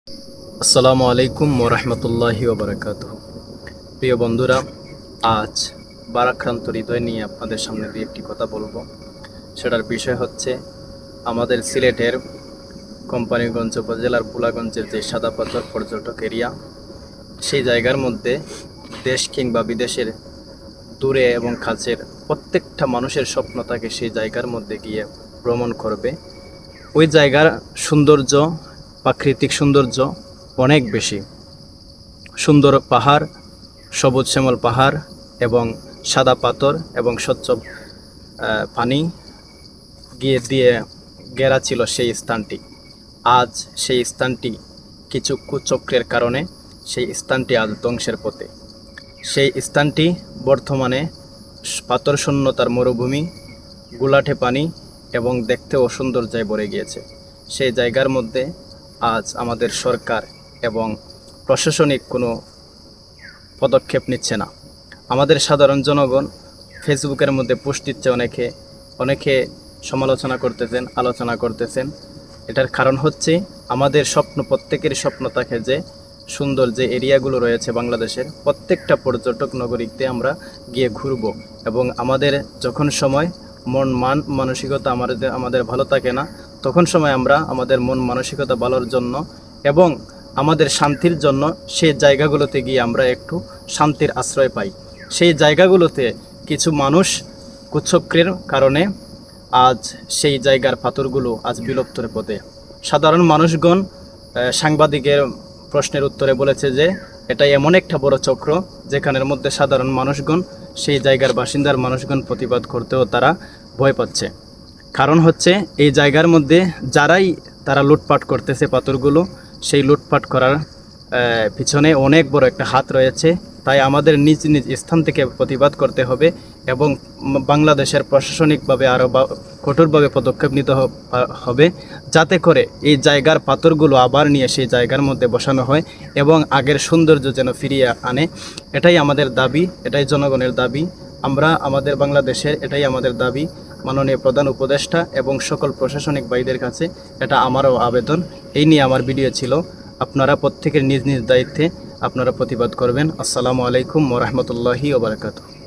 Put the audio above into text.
আসসালামু আলাইকুম ওরহমতুল্লাহি ওবরাকাতুহু। প্রিয় বন্ধুরা, আজ বারাক্রান্ত হৃদয় নিয়ে আপনাদের সামনে দিয়ে একটি কথা বলবো। সেটার বিষয় হচ্ছে আমাদের সিলেটের কোম্পানিগঞ্জ উপজেলার বুলাগঞ্জের যে সাদা পাথর পর্যটক এরিয়া, সেই জায়গার মধ্যে দেশ কিংবা বিদেশের দূরে এবং কাছের প্রত্যেকটা মানুষের স্বপ্ন থাকে সেই জায়গার মধ্যে গিয়ে ভ্রমণ করবে। ওই জায়গার সৌন্দর্য, প্রাকৃতিক সৌন্দর্য অনেক বেশি সুন্দর। পাহাড়, সবুজ শ্যামল পাহাড় এবং সাদা পাথর এবং স্বচ্ছ পানি গিয়ে দিয়ে ঘেরা ছিল সেই স্থানটি। আজ সেই স্থানটি কিছু কুচক্রের কারণে সেই স্থানটি আজ ধ্বংসের পথে। সেই স্থানটি বর্তমানে পাথর শূন্যতার মরুভূমি, গুলাটে পানি এবং দেখতেও সৌন্দর্যায় ভরে গিয়েছে। সেই জায়গার মধ্যে আজ আমাদের সরকার এবং প্রশাসনিক কোনো পদক্ষেপ নিচ্ছে না। আমাদের সাধারণ জনগণ ফেসবুকের মধ্যে পোস্ট দিচ্ছে, অনেকে সমালোচনা করতেছেন, আলোচনা করতেছেন। এটার কারণ হচ্ছে আমাদের স্বপ্ন, প্রত্যেকেরই স্বপ্ন থাকে যে সুন্দর যে এরিয়াগুলো রয়েছে বাংলাদেশের প্রত্যেকটা পর্যটক নগরীতে আমরা গিয়ে ঘুরব এবং আমাদের যখন সময় মানসিকতা আমাদের ভালো থাকে না, তখন সময় আমরা আমাদের মন মানসিকতা ভালোর জন্য এবং আমাদের শান্তির জন্য সেই জায়গাগুলোতে গিয়ে আমরা একটু শান্তির আশ্রয় পাই। সেই জায়গাগুলোতে কিছু মানুষ কুচক্রের কারণে আজ সেই জায়গার পাথরগুলো আজ বিলুপ্তর পথে। সাধারণ মানুষগণ সাংবাদিকের প্রশ্নের উত্তরে বলেছে যে এটা এমন একটা বড় চক্র যেখানের মধ্যে সাধারণ মানুষগণ, সেই জায়গার বাসিন্দার মানুষগণ প্রতিবাদ করতেও তারা ভয় পাচ্ছে। কারণ হচ্ছে এই জায়গার মধ্যে তারা লুটপাট করতেছে পাথরগুলো, সেই লুটপাট করার পিছনে অনেক বড় একটা হাত রয়েছে। তাই আমাদের নিজ নিজ স্থান থেকে প্রতিবাদ করতে হবে এবং বাংলাদেশের প্রশাসনিকভাবে আরও কঠোরভাবে পদক্ষেপ নিতে হবে, যাতে করে এই জায়গার পাথরগুলো আবার নিয়ে সেই জায়গার মধ্যে বসানো হয় এবং আগের সৌন্দর্য যেন ফিরিয়ে আনে। এটাই আমাদের দাবি, এটাই জনগণের দাবি। আমাদের বাংলাদেশের এটাই আমাদের দাবি মাননীয় প্রধান উপদেষ্টা এবং সকল প্রশাসনিক ভাইদের কাছে। এটা আমারও আবেদন। এই নিয়ে আমার ভিডিও ছিল। আপনারা প্রত্যেকের নিজ নিজ দায়িত্বে আপনারা প্রতিবাদ করবেন। আসসালামু আলাইকুম ওয়া রাহমাতুল্লাহি ওয়া বারাকাতুহু।